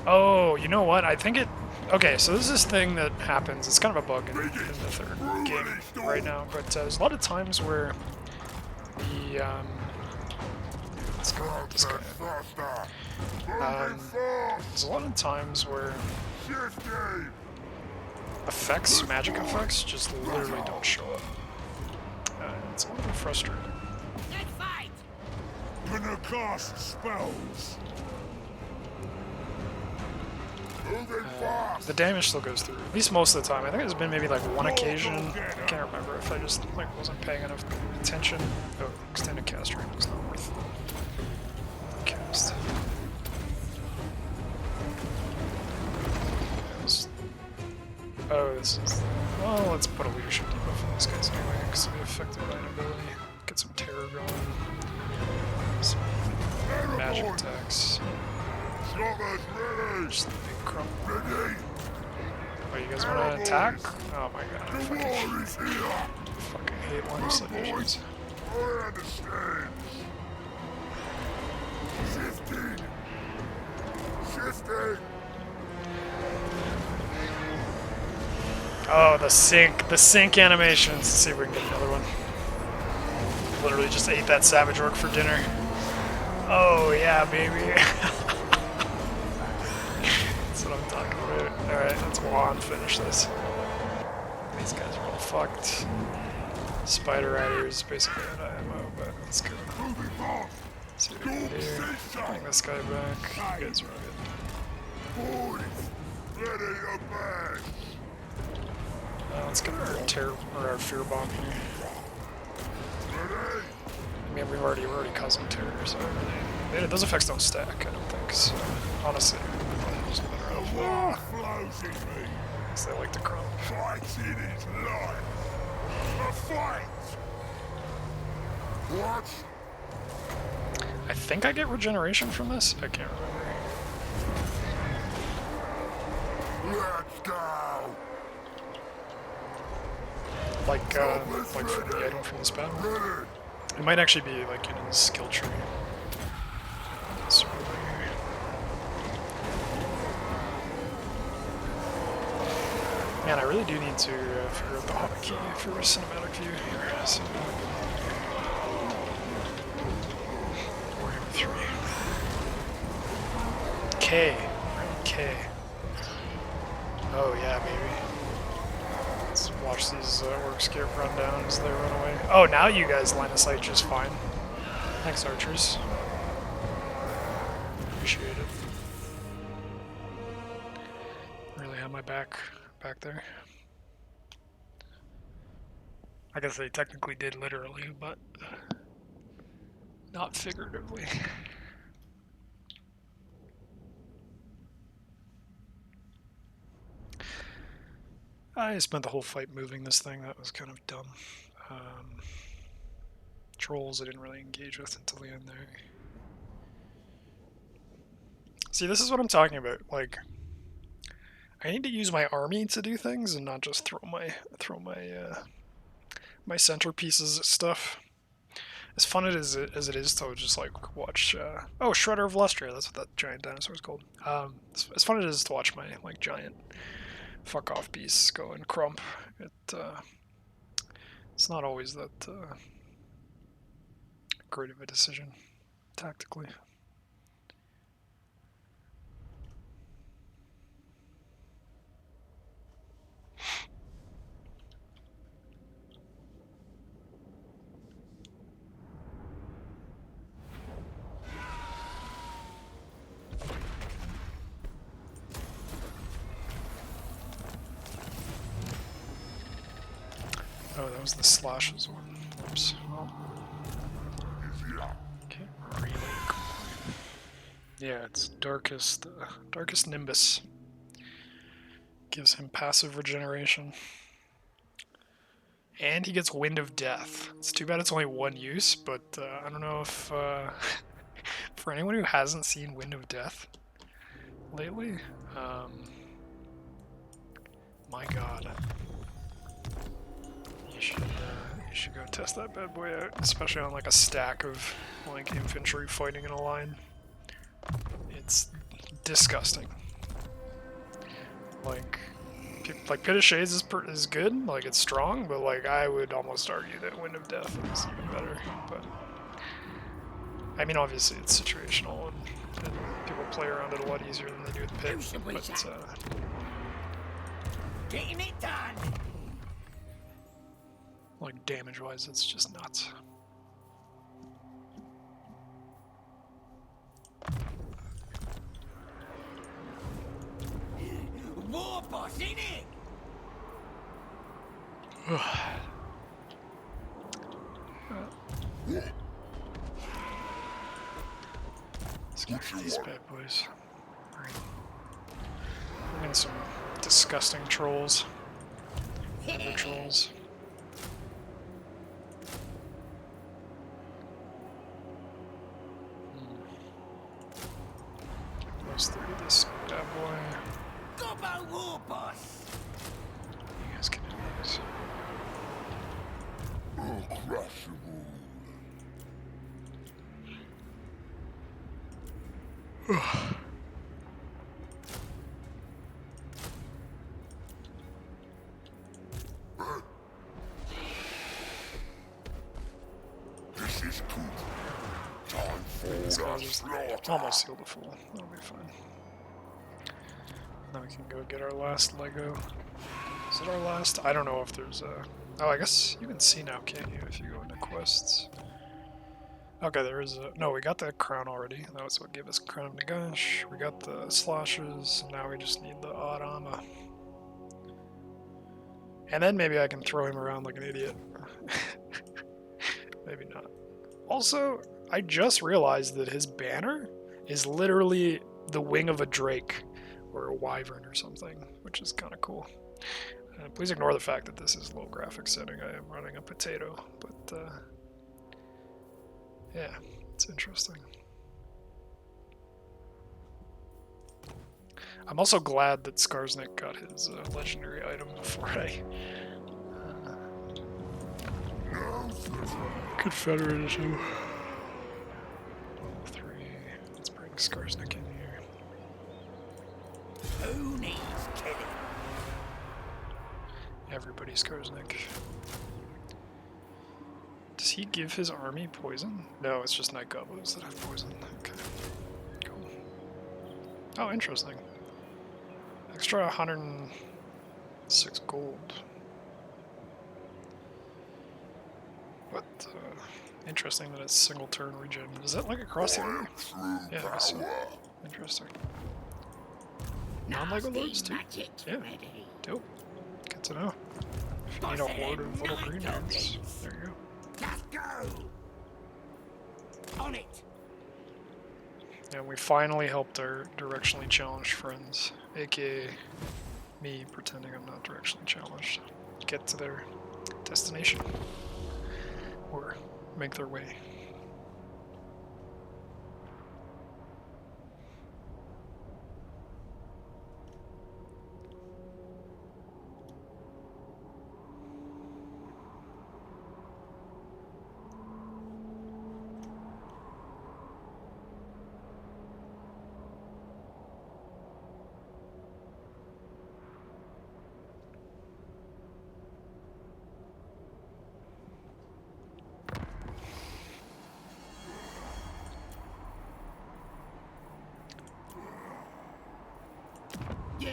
Oh, you know what? I think it... Okay, so there's this thing that happens. It's kind of a bug in the third game right now, but there's a lot of times where the... let's go with this guy. Faster! There's a lot of times where Shift game! effects, magic effects, just literally don't show up. It's a little bit frustrating. Good fight! Gonna cast spells! Moving fast! The damage still goes through, at least most of the time. I think there's been maybe like one occasion, I can't remember if I just like wasn't paying enough attention. Oh, extended cast range is not worth the cast. Oh, this is... Well, let's put a leadership debuff on these guys anyway, because they'll be affected by an ability. Get some terror going. Some magic attacks. Choppers ready! Just the big crump. Ready! Oh, you guys want to attack? Oh my god, I The fucking war is here! hate line of sight visions. I understand! Shifting! Shifting! Oh, the sync animations. Let's see if we can get another one. Literally just ate that Savage Orc for dinner. Oh yeah, baby. That's what I'm talking about. Alright, let's go on, finish this. These guys are all fucked. Spider Rider is basically out of ammo, but let's go. Moving fast! See what we can do. Bring this guy back. You guys are all good. Boys! Ready to bash! Let's get our terror or our fear bomb here. Ready? I mean, we're already causing terror, so those effects don't stack. I don't think so. Honestly, just better off. War flows in me! Because they like to crump. Fighting is life! A fight! What? I think I get regeneration from this. I can't remember. Let's go! Like from the item from this battle. Ready? It might actually be like in the skill tree. Sort of right here. Man, I really do need to figure out the hotkey for cinematic view here. So, Warhammer 3. K. K. Oh yeah, baby. Let's watch these orcs get run down as they run away. Oh, now you guys line of sight just fine. Thanks, archers. Appreciate it. Really had my back there. I guess they technically did literally, but not figuratively. I spent the whole fight moving this thing. That was kind of dumb. Trolls I didn't really engage with until the end there. See, this is what I'm talking about. Like, I need to use my army to do things and not just throw my my centerpieces at stuff. As fun as it is to just like watch. Oh, Shredder of Lustria. That's what that giant dinosaur is called. As fun as it is to watch my like giant fuck off beasts go and crump. It's not always that great of a decision tactically. Oh, that was the slashes one. Oops. Well, can't really. Yeah, it's darkest Nimbus. Gives him passive regeneration. And he gets Wind of Death. It's too bad it's only one use, but I don't know if for anyone who hasn't seen Wind of Death lately, my god. You should go test that bad boy out, especially on like a stack of like infantry fighting in a line. It's disgusting. Like Pit of Shades is good, like it's strong, but like I would almost argue that Wind of Death is even better. But I mean, obviously it's situational, and people play around it a lot easier than they do with Pit. But Getting it done. like damage-wise, it's just nuts. War boss, innit? Let's get these bad boys. And some disgusting trolls. Other trolls. Close through this bad boy. Gobbo war boss. You guys can do this. Oh, crush them all. This is good. Time for These guys the just slaughter. almost sealed the full. That'll be fine. Now we can go get our last Lego. Is it our last? I don't know if there's a... Oh, I guess you can see now, can't you, if you go into quests. Okay, there is a... No, we got the crown already. That was what gave us Crown of Nagash. We got the slashes. Now we just need the odd armor. And then maybe I can throw him around like an idiot. Maybe not. Also, I just realized that his banner is literally the wing of a drake or a wyvern or something, which is kind of cool. Please ignore the fact that this is low graphics setting. I am running a potato, but yeah, it's interesting. I'm also glad that Skarsnik got his legendary item before I confederated him. Level 3. Let's bring Skarsnik in here. Who needs killing? Everybody's Skarsnik. Does he give his army poison? No, it's just night goblins that have poison. Okay. Cool. Oh, interesting. Extra 106 gold. But, interesting that it's single turn regen. Is that like across the army? Yeah, I guess so. Interesting. Non-Lego lords too? Magic Yeah. ready. Dope. Good to know. Need a horde of little green ants. There you go. Just go. On it. And we finally helped our directionally challenged friends, aka me pretending I'm not directionally challenged, get to their destination. Or make their way. Yeah.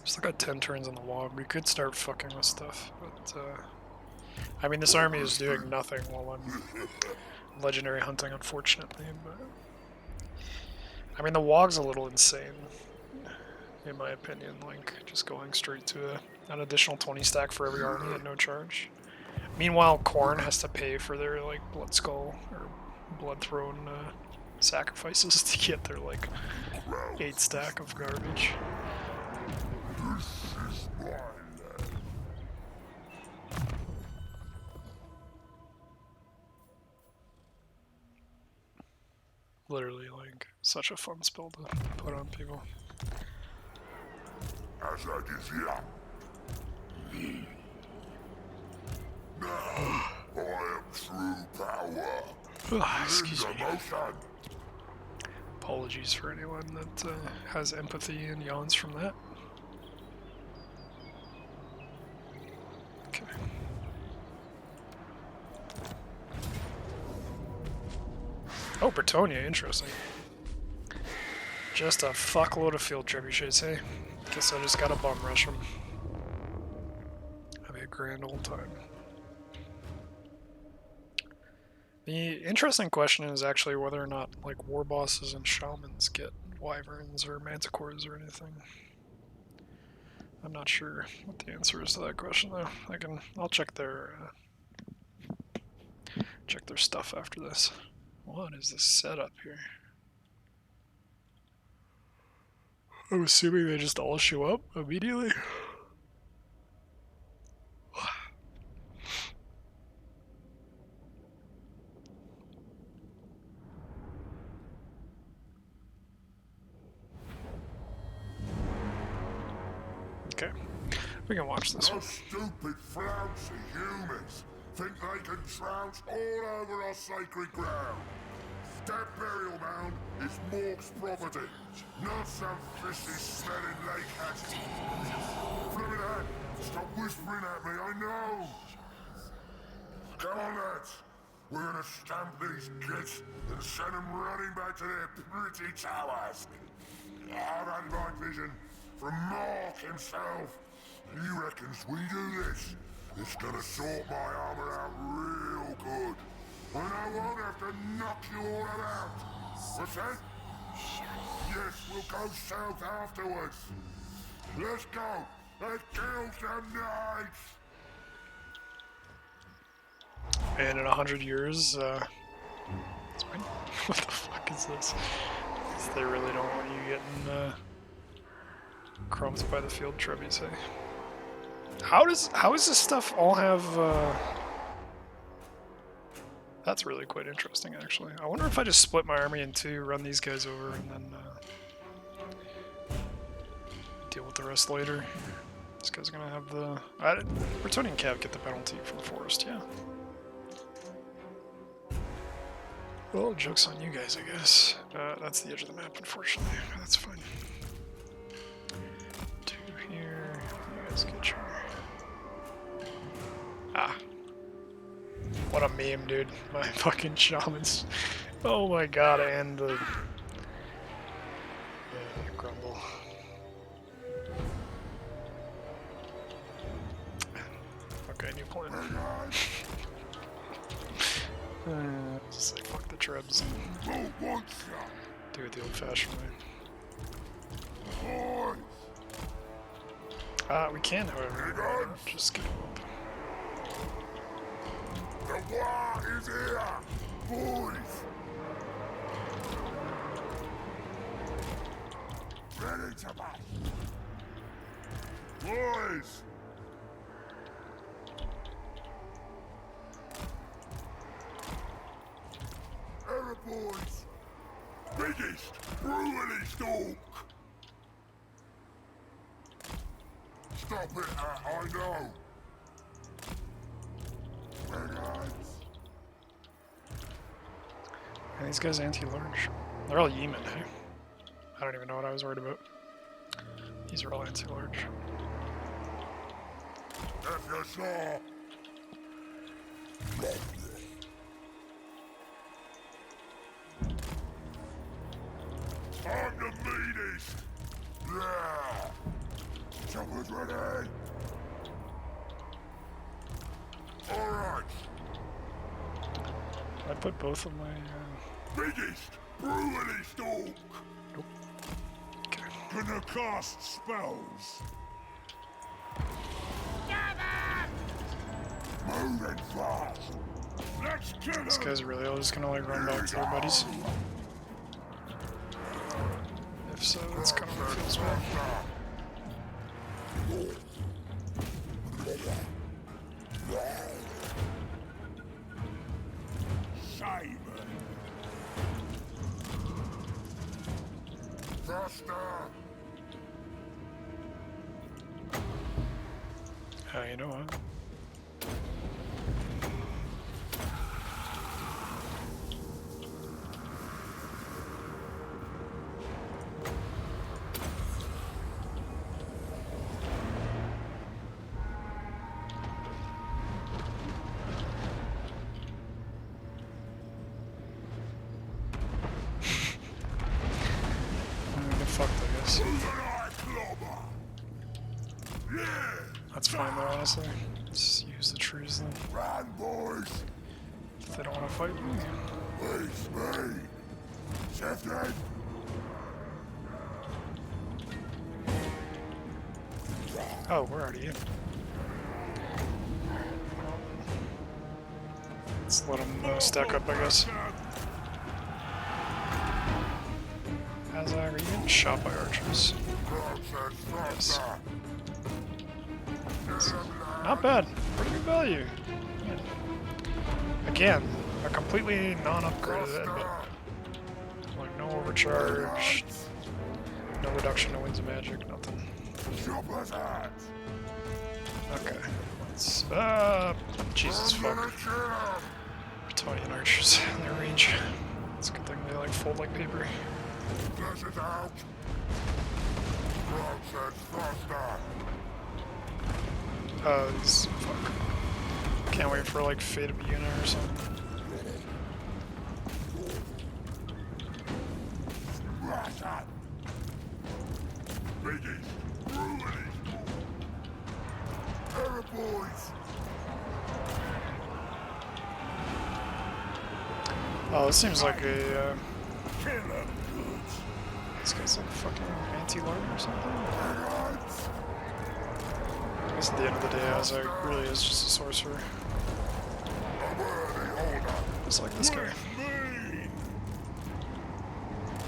Still got 10 turns on the log. We could start fucking with stuff, but I mean, this army is doing nothing while I'm legendary hunting, unfortunately. But I mean, the wog's a little insane, in my opinion. Like just going straight to an additional 20 stack for every army at no charge. Meanwhile, Khorne has to pay for their like blood skull or blood throne sacrifices to get their like 8 stack of garbage. Literally, like, such a fun spell to put on people. Azhag is here. Now, I am true power. Excuse me. Motion. Apologies for anyone that has empathy and yawns from that. Okay. Oh, Bretonia, interesting. Just a fuckload of field trebuchets, hey? Guess I just gotta bum rush them. Have a grand old time. The interesting question is actually whether or not, like, war bosses and shamans get wyverns or manticores or anything. I'm not sure what the answer is to that question, though. I'll check their stuff after this. What is this setup here? I'm assuming they just all show up immediately. Okay, we can watch this one. Those stupid flouncy humans think they can trounce all over our sacred ground. That burial mound is Mork's property, not some fishy smelling lake hatch. Flippin' head, stop whispering at me, I know. Come on, lads. We're gonna stamp these kids and send them running back to their pretty towers. I've had my vision from Mork himself. He reckons we do this, it's gonna sort my armor out real good. And I won't have to knock you all about. What's that? Yes, we'll go south afterwards. Let's go. Let's kill some knights. And in 100 years, what the fuck is this? They really don't want you getting crumped by the field trebuchets, hey? How does this stuff all have? That's really quite interesting, actually. I wonder if I just split my army in two, run these guys over, and then deal with the rest later. This guy's gonna have the Bretonian Cav get the penalty from Forest, yeah. Well, joke's on you guys, I guess. That's the edge of the map, unfortunately. That's fine. 2 here. You guys get your... Ah. What a meme, dude. My fucking shamans. Oh my god, and the... grumble. Okay, new plan. Just say fuck the trebs and Who wants ya? do it the old-fashioned way. Boys! We can, however, just get him up. The war is here! Boys! Ready to match! Boys! Error boys! Biggest, brutally stalk! Stop it, I know! Renegades! And these guys anti-large. They're all Yemen, hey? I don't even know what I was worried about. These are all anti-large. If you saw! I'm the meanest! Yeah! Choppers ready! Alright! I put both of my, Biggest, brutally stalk! okay. Gonna cast spells! Moving fast! Let's kill These him! guys are really all just gonna like run back to their buddies. If so, that's kind of what feels bad. Simon! Faster! You know what? Get fucked, I guess. Yeah! That's fine though, honestly. Just use the trees then. Run, boys! If they don't want to fight you. Please, me! Shifted! Oh, we're already in. Let's let them stack up, I guess. Azhag, are you getting shot by archers? Yes. Not bad. Pretty good value. Again, a completely non-upgraded but like no overcharge, no reduction to winds of magic, nothing. Okay, let's Jesus fuck. Bretonian archers in their range. It's a good thing they like fold like paper. Flush it out! Process faster! Fuck. Can't wait for like Fate of Yuna or something. Rush up! Biggest, brutally! Error boys! Oh, this seems like a, Kill them goods! this guy's like fucking anti-large or something? Renegades! I guess at the end of the day, Azhag really is just a sorcerer. A worthy order! Just like this guy. Mean!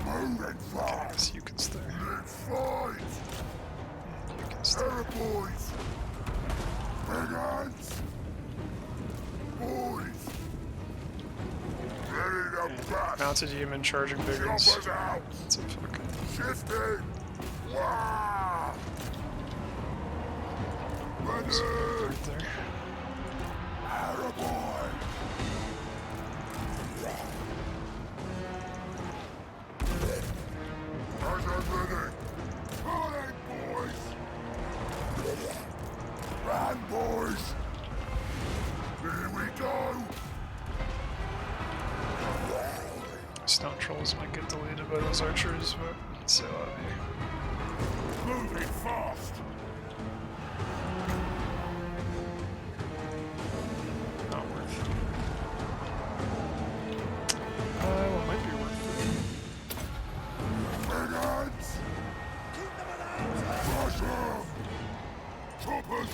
Moving I fast! guess you can stay. Let's fight! And you can stay. Error boys! Renegades! Boys! Ready to bash! Mounted Yemen charging big ones. Choppers out! It's a fucking... Shifting! Wah! Ready! right there. Arrow boy! Azhag ready! Alright, boys! Run, boys! Here we go! Stone trolls might get deleted by those archers, but say that. Moving fast! Not worth.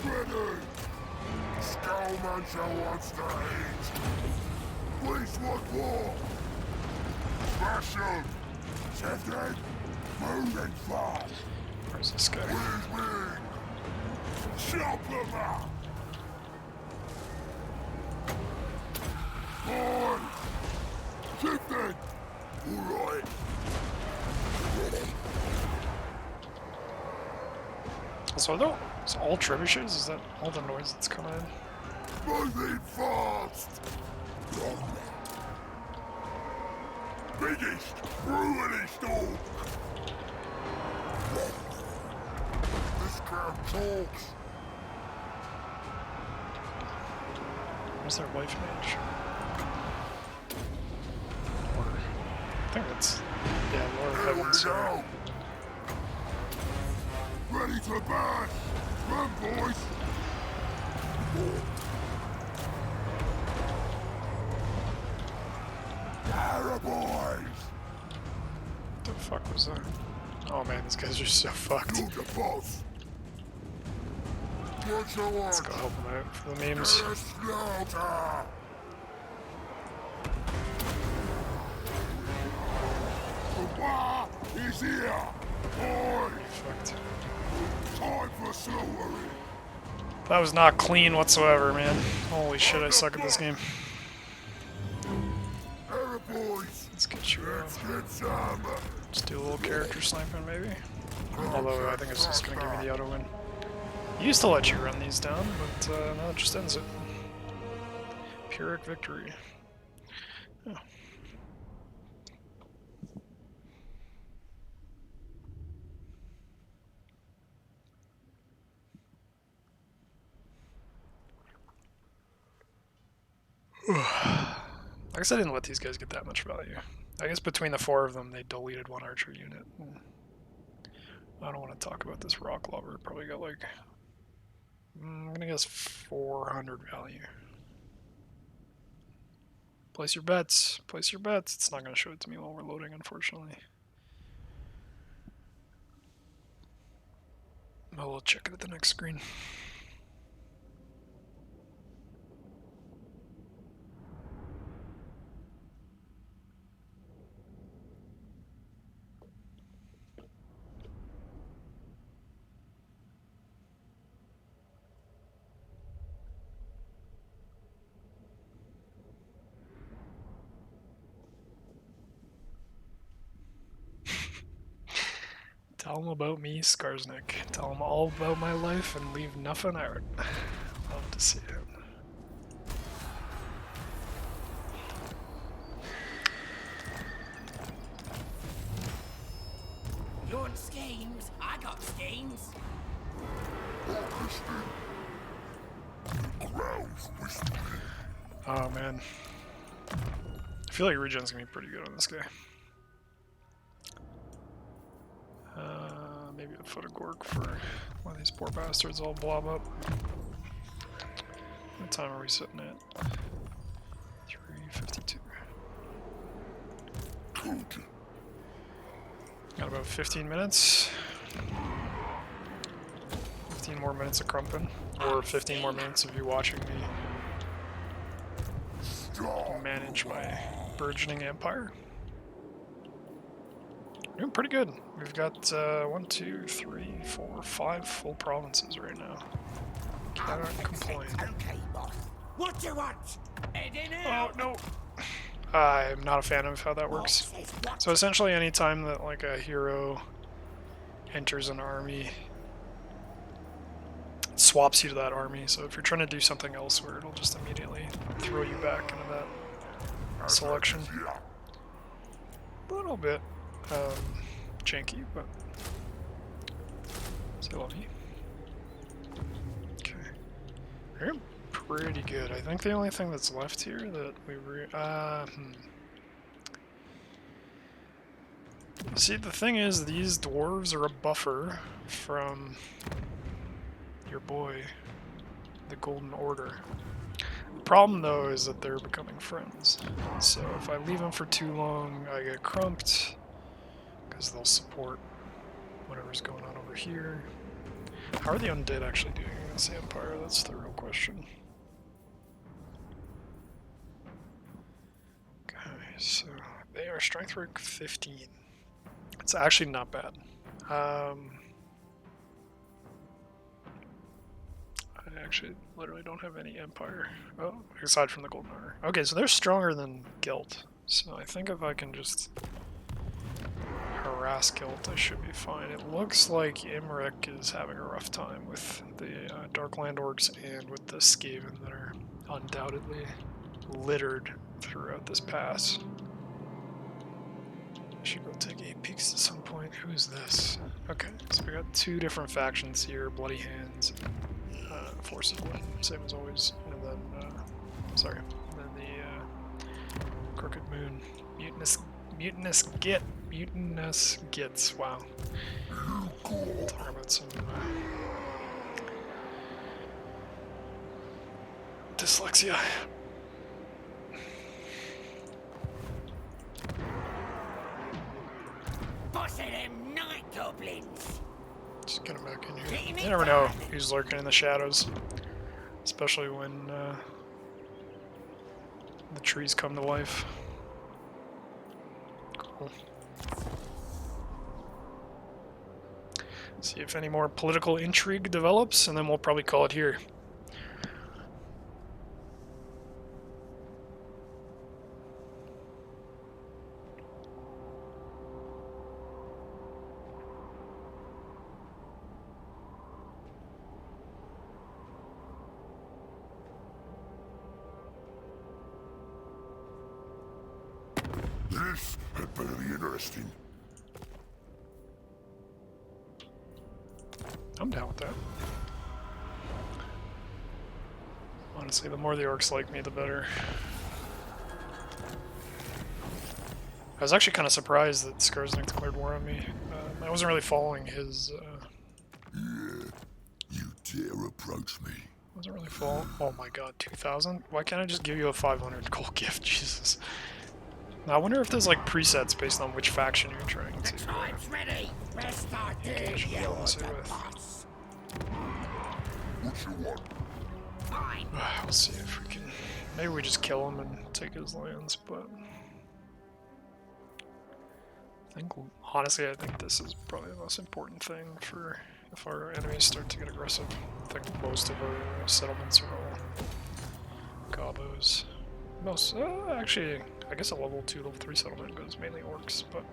ready! Skullmancer wants to eat! Please want more! Smash him! Shifting! Moving fast! Where's this guy? Wing! Chop him up! On! Shifting! Alright! So are those all trebuchets? Is that all the noise that's coming in? Moving fast! Biggest, brutally storm! This crowd talks! Where's their life mage? Or, I think that's, yeah, Lord of Here we Heaven's. go! Ready to bash! Run, boys! Arrow boys! What the fuck was that? Oh man, these guys are so fucked. You're the boss! What you want? Let's go help them out for the memes. Slaughter! The war is here! Boy! Fucked. Time for slaughtering! That was not clean whatsoever, man. Holy shit, I suck at this game. Arrow boys! Let's get you Let's get some! Just do a little character sniping, maybe. Although I think it's just gonna give me the auto win. Used to let you run these down, but now it just ends it. Pyrrhic victory. Oh. I guess I didn't let these guys get that much value. I guess between the four of them, they deleted one archer unit. I don't want to talk about this rock lover. It probably got like, I'm gonna guess 400 value. Place your bets. Place your bets. It's not gonna show it to me while we're loading, unfortunately. But we'll check it at the next screen. Tell them about me, Skarsnik. Tell them all about my life and leave nothing out. Love to see it. You want schemes? I got schemes. Oh man. I feel like regen's gonna be pretty good on this guy. Maybe a foot of gork for one of these poor bastards all blob up. What time are we sitting at? 3:52. Got about 15 minutes. 15 more minutes of krumpin. Or 15 more minutes of you watching me manage my burgeoning empire. Doing pretty good. We've got 1, 2, 3, 4, 5 full provinces right now. Cannot complain. Okay, boss. What do you want? Heading Oh out. no! I'm not a fan of how that works. So essentially, anytime that like a hero enters an army, it swaps you to that army. So if you're trying to do something elsewhere, it'll just immediately throw you back into that selection. A little bit janky, but still love you. Okay, we're pretty good. I think the only thing that's left here that we see, the thing is, these dwarves are a buffer from your boy, the Golden Order. The problem, though, is that they're becoming friends. So if I leave them for too long, I get crumped, because they'll support whatever's going on over here. How are the undead actually doing against the Empire? That's the real question. Okay, so they are strength rank 15. It's actually not bad. I actually literally don't have any Empire. Oh, aside from the Golden Armor. Okay, so they're stronger than Guild. So I think if I can just harass Guild, I should be fine. It looks like Imric is having a rough time with the Darkland Orcs and with the Skaven that are undoubtedly littered throughout this pass. I should go take 8 peeks at some point. Who's this? Okay, so we got 2 different factions here, Bloody Hands, Force of Wind, same as always, and then, then the Crooked Moon, Mutinous Gits, wow. Talking about some dyslexia. Boss of them night goblins. Just get him back in here. You never know who's lurking in the shadows, especially when the trees come to life. Cool. See if any more political intrigue develops, and then we'll probably call it here. This had better be interesting. I'm down with that. Honestly, the more the orcs like me, the better. I was actually kind of surprised that Skarsnik declared war on me. I wasn't really following his... Yeah, you dare approach me. wasn't really following... Oh my god, 2,000? Why can't I just give you a 500 gold gift? Jesus. Now, I wonder if there's like presets based on which faction you're trying to... Time's ready. Rest our engage day, and you balance it the with. boss. What you want? Fine. We'll see if we can... Maybe we just kill him and take his lands, but... Honestly, I think this is probably the most important thing for if our enemies start to get aggressive. I think most of our settlements are all gobos. Most, actually, I guess a level 2, level 3 settlement goes mainly orcs, but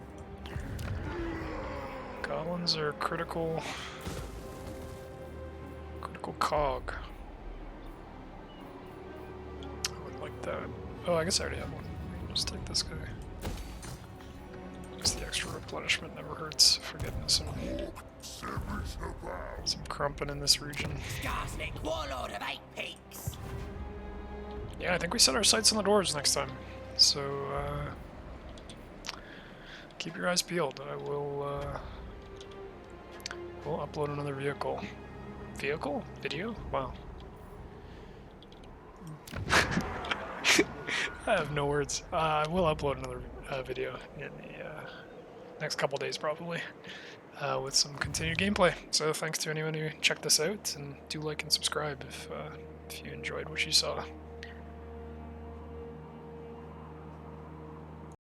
goblins are critical cog. I would like that. Oh, I guess I already have one. I'll just take this guy. The extra replenishment never hurts for getting some krumpin in this region. Skarsnik, warlord of 8 peaks. Yeah, I think we set our sights on the doors next time. So, keep your eyes peeled. I will, we'll upload another vehicle. Vehicle? Video? Wow. I have no words. I will upload another video in the next couple days probably, with some continued gameplay. So thanks to anyone who checked this out, and do like and subscribe if you enjoyed what you saw.